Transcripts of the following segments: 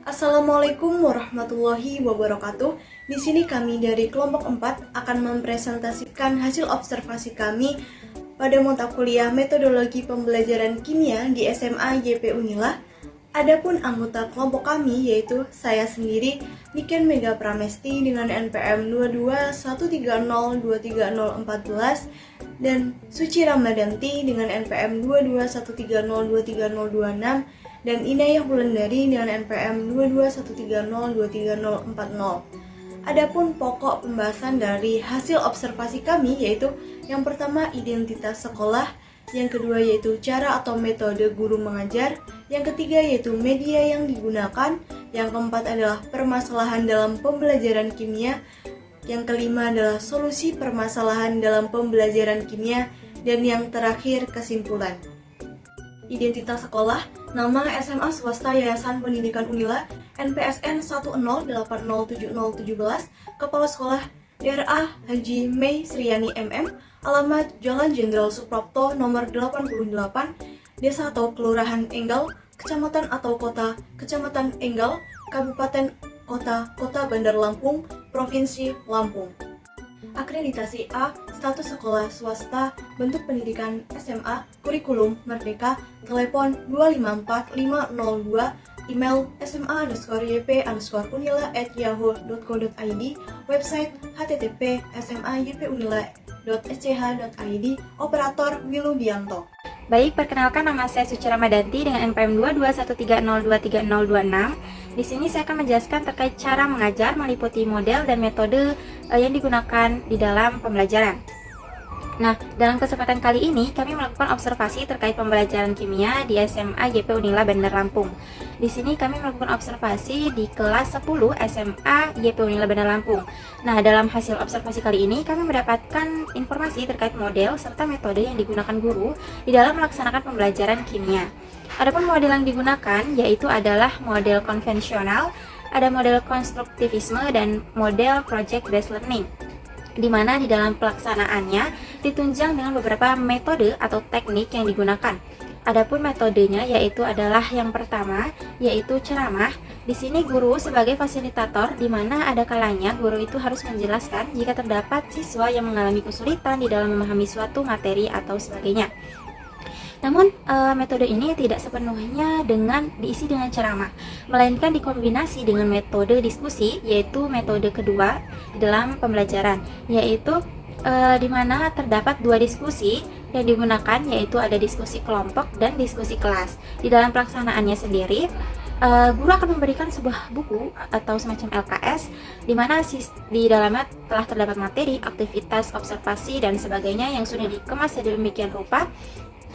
Assalamualaikum warahmatullahi wabarakatuh. Di sini kami dari kelompok 4 akan mempresentasikan hasil observasi kami pada mata kuliah metodologi pembelajaran kimia di SMA YP Unila. Adapun anggota kelompok kami yaitu saya sendiri, Niken Mega Pramesti dengan NPM 2213023014 dan Suci Ramadanti dengan NPM 2213023026 dan Inayah Wulandari dengan NPM 2213023040. Adapun pokok pembahasan dari hasil observasi kami yaitu yang pertama identitas sekolah, yang kedua yaitu cara atau metode guru mengajar, yang ketiga yaitu media yang digunakan, yang keempat adalah permasalahan dalam pembelajaran kimia, yang kelima adalah solusi permasalahan dalam pembelajaran kimia, dan yang terakhir kesimpulan. Identitas sekolah, nama SMA swasta Yayasan Pendidikan Unila, NPSN 10807017, Kepala Sekolah DRA Haji Mei Sriani MM, alamat Jalan Jenderal Suprapto nomor 88, Desa atau Kelurahan Enggal, Kecamatan atau Kota Kecamatan Enggal, Kabupaten Kota Bandar Lampung, Provinsi Lampung. Akreditasi A, status sekolah swasta, bentuk pendidikan SMA, kurikulum merdeka, telepon 254502, email sma_yp_unila@yahoo.co.id, website http://smaypunila.sch.id, operator Wilubianto. Baik, perkenalkan nama saya Suci Ramadanti dengan NPM 2213023026. Di sini saya akan menjelaskan terkait cara mengajar meliputi model dan metode yang digunakan di dalam pembelajaran. Nah, dalam kesempatan kali ini kami melakukan observasi terkait pembelajaran kimia di SMA YP Unila Bandar Lampung. Di sini kami melakukan observasi di kelas 10 SMA YP Unila Bandar Lampung. Nah, dalam hasil observasi kali ini kami mendapatkan informasi terkait model serta metode yang digunakan guru di dalam melaksanakan pembelajaran kimia. Adapun model yang digunakan yaitu adalah model konvensional, ada model konstruktivisme dan model project based learning, di mana di dalam pelaksanaannya ditunjang dengan beberapa metode atau teknik yang digunakan. Adapun metodenya yaitu adalah yang pertama yaitu ceramah. Di sini guru sebagai fasilitator, di mana ada kalanya guru itu harus menjelaskan jika terdapat siswa yang mengalami kesulitan di dalam memahami suatu materi atau sebagainya. Namun metode ini tidak sepenuhnya diisi dengan ceramah, melainkan dikombinasi dengan metode diskusi, yaitu metode kedua dalam pembelajaran, yaitu di mana terdapat dua diskusi yang digunakan, yaitu ada diskusi kelompok dan diskusi kelas. Di dalam pelaksanaannya sendiri, guru akan memberikan sebuah buku atau semacam LKS, di mana di dalamnya telah terdapat materi, aktivitas, observasi, dan sebagainya yang sudah dikemas sedemikian rupa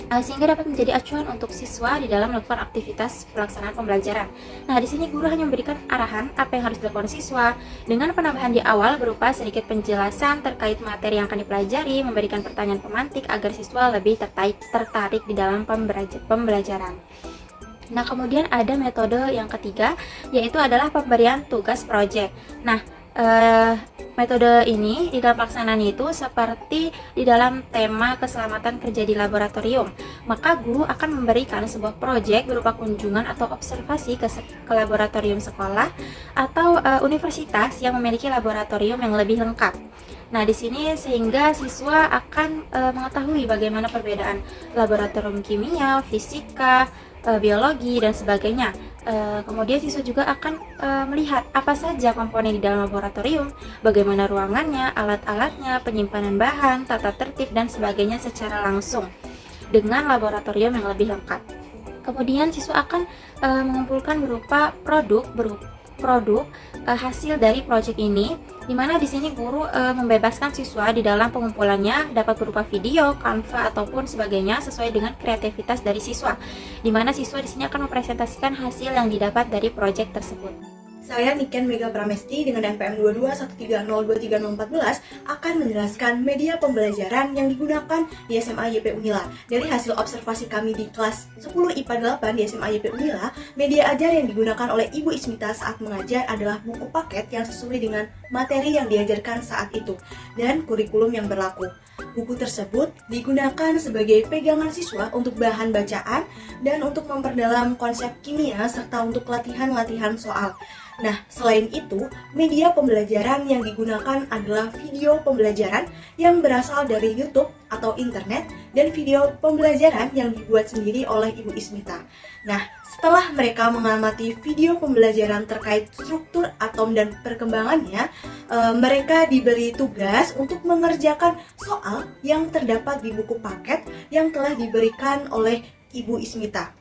sehingga dapat menjadi acuan untuk siswa di dalam melakukan aktivitas pelaksanaan pembelajaran. Nah, di sini guru hanya memberikan arahan apa yang harus dilakukan siswa dengan penambahan di awal berupa sedikit penjelasan terkait materi yang akan dipelajari, memberikan pertanyaan pemantik agar siswa lebih tertarik di dalam pembelajaran. Nah, kemudian ada metode yang ketiga, yaitu adalah pemberian tugas proyek. Nah, metode ini di dalam pelaksanaannya itu seperti di dalam tema keselamatan kerja di laboratorium, maka guru akan memberikan sebuah proyek berupa kunjungan atau observasi ke laboratorium sekolah atau universitas yang memiliki laboratorium yang lebih lengkap. Nah, di sini sehingga siswa akan mengetahui bagaimana perbedaan laboratorium kimia, fisika, biologi, dan sebagainya. Kemudian siswa juga akan melihat apa saja komponen di dalam laboratorium, bagaimana ruangannya, alat-alatnya, penyimpanan bahan, tata tertib, dan sebagainya secara langsung dengan laboratorium yang lebih lengkap. Kemudian siswa akan mengumpulkan berupa produk hasil dari proyek ini, di mana di sini guru membebaskan siswa di dalam pengumpulannya dapat berupa video, Canva, ataupun sebagainya sesuai dengan kreativitas dari siswa, di mana siswa di sini akan mempresentasikan hasil yang didapat dari proyek tersebut. Saya Niken Mega Pramesti dengan NPM 2213023014 akan menjelaskan media pembelajaran yang digunakan di SMA YP Unila. Dari hasil observasi kami di kelas 10 IPA 8 di SMA YP Unila, media ajar yang digunakan oleh Ibu Ismita saat mengajar adalah buku paket yang sesuai dengan materi yang diajarkan saat itu dan kurikulum yang berlaku. Buku tersebut digunakan sebagai pegangan siswa untuk bahan bacaan dan untuk memperdalam konsep kimia serta untuk latihan-latihan soal. Nah, selain itu, media pembelajaran yang digunakan adalah video pembelajaran yang berasal dari YouTube atau internet dan video pembelajaran yang dibuat sendiri oleh Ibu Ismita. Nah, setelah mereka mengamati video pembelajaran terkait struktur atom dan perkembangannya, mereka diberi tugas untuk mengerjakan soal yang terdapat di buku paket yang telah diberikan oleh Ibu Ismita.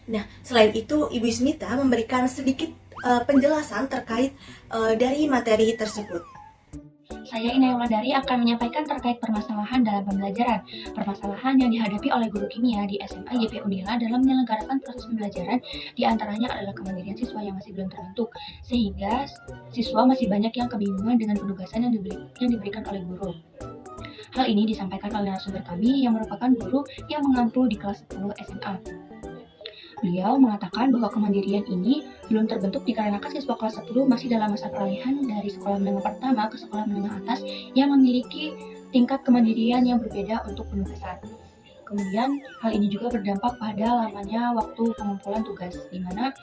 Nah, selain itu, Ibu Ismita memberikan sedikit penjelasan terkait dari materi tersebut. Saya Inaya Wulandari akan menyampaikan terkait permasalahan dalam pembelajaran. Permasalahan yang dihadapi oleh guru kimia di SMA YP Unila dalam menyelenggarakan proses pembelajaran diantaranya adalah kemandirian siswa yang masih belum terbentuk, sehingga siswa masih banyak yang kebingungan dengan penugasan yang diberikan oleh guru. Hal ini disampaikan oleh narasumber kami yang merupakan guru yang mengampu di kelas 10 SMA. Beliau mengatakan bahwa kemandirian ini belum terbentuk dikarenakan siswa kelas 10 masih dalam masa peralihan dari sekolah menengah pertama ke sekolah menengah atas yang memiliki tingkat kemandirian yang berbeda untuk penugasan. Kemudian hal ini juga berdampak pada lamanya waktu pengumpulan tugas, di mana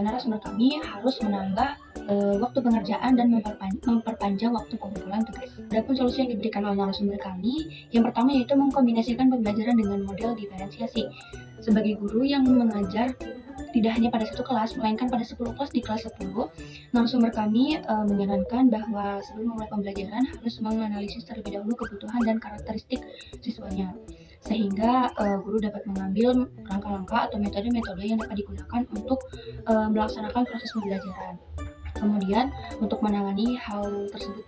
narasumber kami harus menambah waktu pengerjaan dan memperpanjang waktu pengumpulan tugas. Adapun solusi yang diberikan oleh narasumber kami, yang pertama yaitu mengkombinasikan pembelajaran dengan model diferensiasi. Sebagai guru yang mengajar tidak hanya pada satu kelas, melainkan pada 10 kelas di kelas 10, narasumber kami menyarankan bahwa sebelum memulai pembelajaran harus menganalisis terlebih dahulu kebutuhan dan karakteristik siswanya, sehingga guru dapat mengambil langkah-langkah atau metode-metode yang dapat digunakan untuk melaksanakan proses pembelajaran. Kemudian untuk menangani hal tersebut,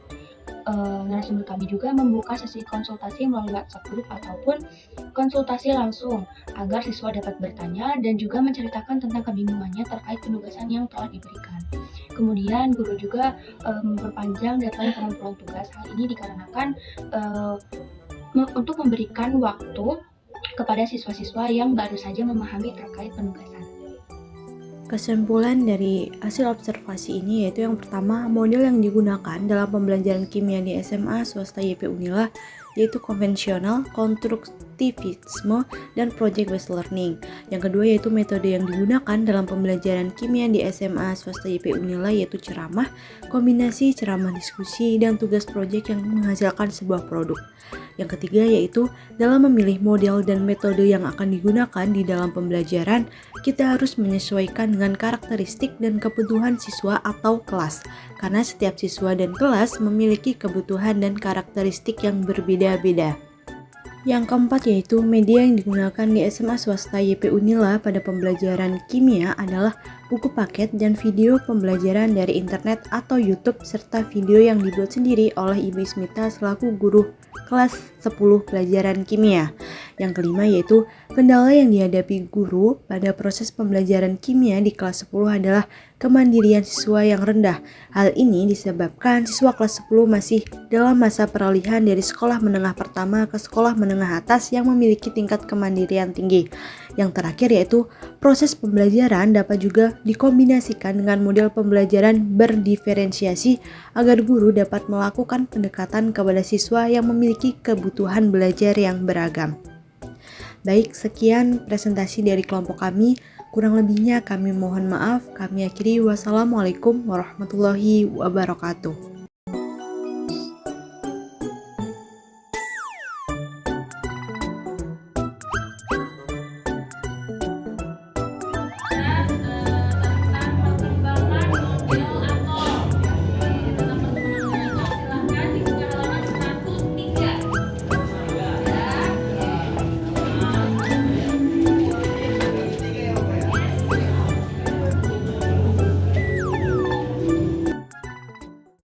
narasumber kami juga membuka sesi konsultasi melalui WhatsApp group ataupun konsultasi langsung agar siswa dapat bertanya dan juga menceritakan tentang kebingungannya terkait penugasan yang telah diberikan. Kemudian guru juga memperpanjang deadline pengumpulan tugas. Hal ini dikarenakan untuk memberikan waktu kepada siswa-siswa yang baru saja memahami terkait penugasan. Kesimpulan dari hasil observasi ini yaitu yang pertama, model yang digunakan dalam pembelajaran kimia di SMA swasta YP Unila yaitu konvensional, konstruktivisme, dan project-based learning. Yang kedua yaitu metode yang digunakan dalam pembelajaran kimia di SMA swasta YP Unila yaitu ceramah, kombinasi ceramah diskusi, dan tugas project yang menghasilkan sebuah produk. Yang ketiga yaitu dalam memilih model dan metode yang akan digunakan di dalam pembelajaran, kita harus menyesuaikan dengan karakteristik dan kebutuhan siswa atau kelas, karena setiap siswa dan kelas memiliki kebutuhan dan karakteristik yang berbeda-beda. Yang keempat yaitu media yang digunakan di SMA swasta YP Unila pada pembelajaran kimia adalah buku paket dan video pembelajaran dari internet atau YouTube serta video yang dibuat sendiri oleh Ibu Ismita selaku guru kelas 10 pelajaran kimia. Yang kelima yaitu kendala yang dihadapi guru pada proses pembelajaran kimia di kelas 10 adalah kemandirian siswa yang rendah. Hal ini disebabkan siswa kelas 10 masih dalam masa peralihan dari sekolah menengah pertama ke sekolah menengah atas yang memiliki tingkat kemandirian tinggi. Yang terakhir yaitu proses pembelajaran dapat juga dikombinasikan dengan model pembelajaran berdiferensiasi agar guru dapat melakukan pendekatan kepada siswa yang memiliki kebutuhan belajar yang beragam. Baik, sekian presentasi dari kelompok kami. Kurang lebihnya kami mohon maaf. Kami akhiri. Wassalamualaikum warahmatullahi wabarakatuh.